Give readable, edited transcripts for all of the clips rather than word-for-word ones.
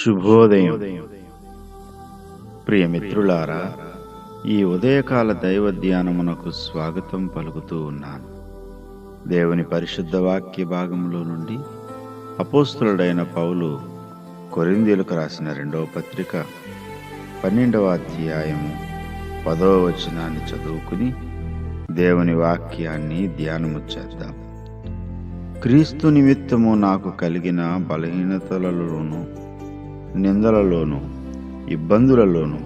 శుభోదయం. ప్రియమిత్రులారా, ఈ ఉదయకాల దైవ ధ్యానమునకు స్వాగతం పలుకుతూ ఉన్నాను. దేవుని పరిశుద్ధ వాక్య భాగంలో నుండి అపోస్తులుడైన పౌలు కొరింథీయులకు రాసిన 2వ పత్రిక 12వ అధ్యాయము 10వ వచనాన్ని చదువుకుని దేవుని వాక్యాన్ని ధ్యానము చేద్దాం. క్రీస్తు నిమిత్తము నాకు కలిగిన బలహీనతలలోను, నిందలలోను, ఇబ్బందులలోను,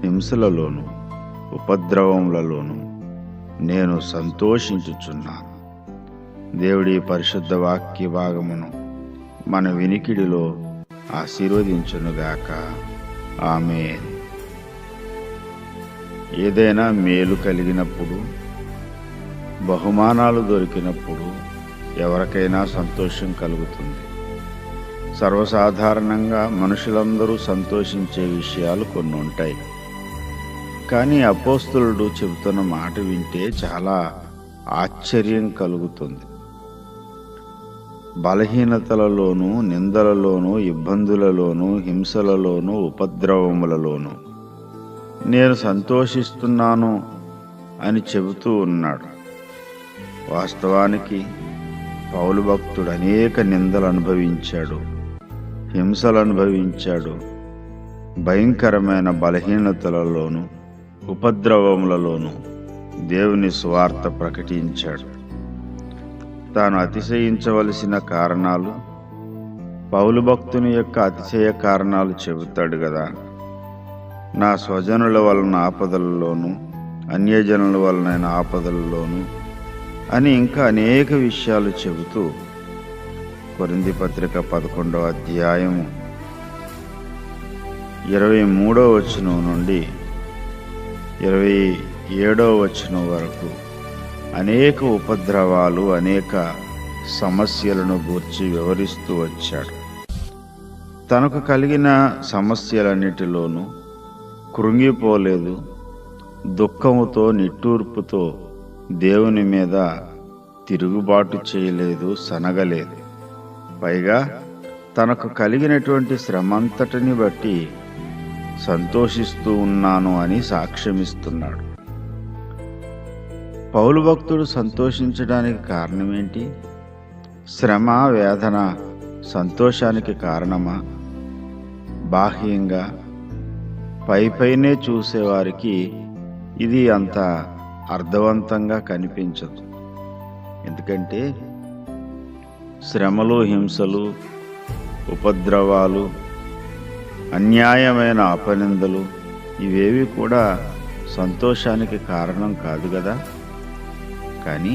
హింసలలోను, ఉపద్రవములలోను నేను సంతోషించుచున్నాను. దేవుడి పరిశుద్ధ వాక్య భాగమును మన వినికిడిలో ఆశీర్వదించునుగాక. ఆమేన్. ఏదైనా మేలు కలిగినప్పుడు, బహుమానాలు దొరికినప్పుడు ఎవరికైనా సంతోషం కలుగుతుంది. సర్వసాధారణంగా మనుషులందరూ సంతోషించే విషయాలు కొన్ని ఉంటాయి. కానీ అపోస్తలుడు చెబుతున్న మాట వింటే చాలా ఆశ్చర్యం కలుగుతుంది. బలహీనతలలోనూ, నిందలలోనూ, ఇబ్బందులలోనూ, హింసలలోనూ, ఉపద్రవములలోనూ నేను సంతోషిస్తున్నాను అని చెబుతూ ఉన్నాడు. వాస్తవానికి పౌలు భక్తుడు అనేక నిందలు అనుభవించాడు, హింసలు అనుభవించాడు. భయంకరమైన బలహీనతలలోనూ, ఉపద్రవములలోనూ దేవుని సువార్త ప్రకటించాడు. తాను అతిశయించవలసిన కారణాలు, పౌలు భక్తుని యొక్క అతిశయ కారణాలు చెబుతాడు కదా. నా స్వజనుల వలన ఆపదలలోనూ, అన్యజనుల వలన ఆపదలలోనూ అని ఇంకా అనేక విషయాలు చెబుతూ కొరింథీ పత్రిక 11వ అధ్యాయము 23వ వచనం నుండి 27వ వచనం వరకు అనేక ఉపద్రవాలు, అనేక సమస్యలను గూర్చి వివరిస్తూ వచ్చాడు. తనకు కలిగిన సమస్యలన్నిటిలోనూ కృంగిపోలేదు. దుఃఖముతో, నిట్టూర్పుతో దేవుని మీద తిరుగుబాటు చేయలేదు, సనగలేదు. పైగా తనకు కలిగినటువంటి శ్రమంతటిని బట్టి సంతోషిస్తూ ఉన్నాను అని సాక్ష్యమిస్తున్నాడు. పౌలు భక్తుడు సంతోషించడానికి కారణమేంటి? శ్రమ, వేదన సంతోషానికి కారణమా? బాహ్యంగా పైపైనే చూసేవారికి ఇది అంత అర్థవంతంగా కనిపించదు. ఎందుకంటే శ్రమలు, హింసలు, ఉపద్రవాలు, అన్యాయమైన అపనిందలు ఇవేవి కూడా సంతోషానికి కారణం కాదు కదా. కానీ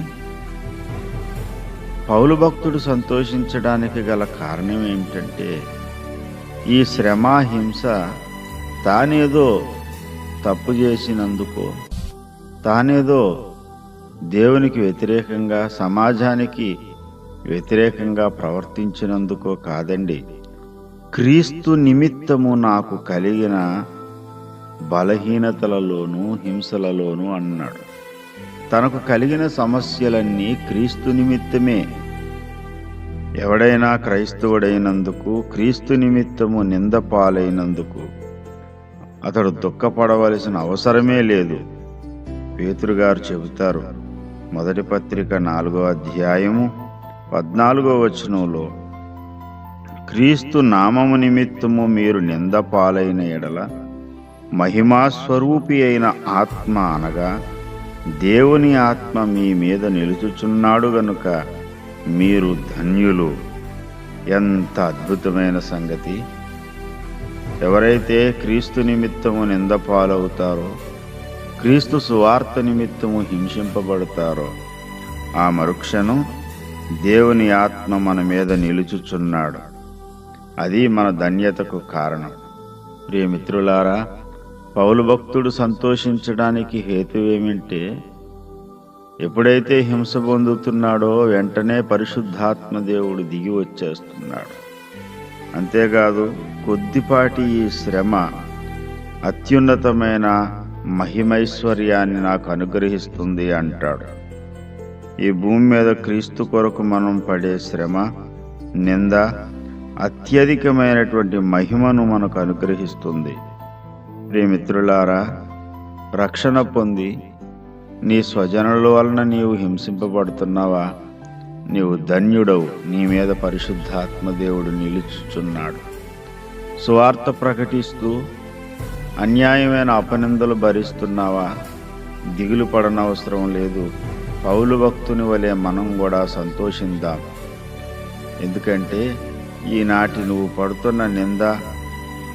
పౌలు భక్తుడు సంతోషించడానికి గల కారణం ఏమిటంటే, ఈ శ్రమ, హింస తానేదో తప్పు చేసినందుకో, తానేదో దేవునికి వ్యతిరేకంగా, సమాజానికి వ్యతిరేకంగా ప్రవర్తించినందుకో కాదండి. క్రీస్తు నిమిత్తము నాకు కలిగిన బలహీనతలలోనూ, హింసలలోనూ అన్నాడు. తనకు కలిగిన సమస్యలన్నీ క్రీస్తు నిమిత్తమే. ఎవడైనా క్రైస్తవుడైనందుకు, క్రీస్తు నిమిత్తము నింద పాలైనందుకు అతడు దుఃఖపడవలసిన అవసరమే లేదు. పేతురు గారు చెబుతారు, మొదటి పత్రిక 4వ అధ్యాయము 14వ వచనంలో, క్రీస్తు నామము నిమిత్తము మీరు నింద పాలైన ఎడల మహిమాస్వరూపి అయిన ఆత్మ, అనగా దేవుని ఆత్మ మీ మీద నిలుచుచున్నాడు గనుక మీరు ధన్యులు. ఎంత అద్భుతమైన సంగతి! ఎవరైతే క్రీస్తు నిమిత్తము నింద పాలవుతారో, క్రీస్తు సువార్త నిమిత్తము హింసింపబడతారో, ఆ మరుక్షణం దేవుని ఆత్మ మన మీద నిలుచుచున్నాడు. అది మన ధన్యతకు కారణం. ప్రియమిత్రులారా, పౌలు భక్తుడు సంతోషించడానికి హేతువేమింటే, ఎప్పుడైతే హింస పొందుతున్నాడో వెంటనే పరిశుద్ధాత్మ దేవుడు దిగి వచ్చేస్తున్నాడు. అంతేకాదు, కొద్దిపాటి ఈ శ్రమ అత్యున్నతమైన మహిమైశ్వర్యాన్ని నాకు అనుగ్రహిస్తుంది అంటాడు. ఈ భూమి మీద క్రీస్తు కొరకు మనం పడే శ్రమ, నింద, అత్యధికమైనటువంటి మహిమను మనకు అనుగ్రహిస్తుంది. ప్రియమిత్రులారా, రక్షణ పొంది నీ స్వజనుల వలన నీవు హింసింపబడుతున్నావా? నీవు ధన్యుడవు, నీ మీద పరిశుద్ధాత్మ దేవుడు నిలుచుచున్నాడు. సువార్త ప్రకటిస్తూ అన్యాయమైన అపనిందలు భరిస్తున్నావా? దిగులు పడనవసరం లేదు. పౌలు భక్తుని వలె మనం కూడా సంతోషిద్దాం. ఎందుకంటే ఈనాటి నువ్వు పడుతున్న నింద,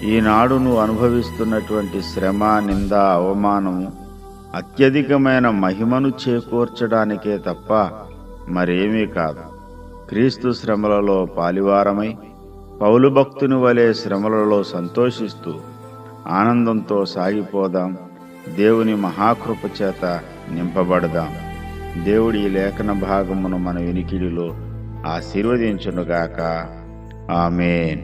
ఈనాడు నువ్వు అనుభవిస్తున్నటువంటి శ్రమ, నింద, అవమానము అత్యధికమైన మహిమను చేకూర్చడానికే తప్ప మరేమీ కాదు. క్రీస్తు శ్రమలలో పాలివారమై పౌలు భక్తుని వలె శ్రమలలో సంతోషిస్తూ ఆనందంతో సాగిపోదాం. దేవుని మహాకృప చేత నింపబడదాం. దేవుడి ఈ లేఖన భాగమును మన వినికిడిలో ఆశీర్వదించునుగాక. ఆమేన్.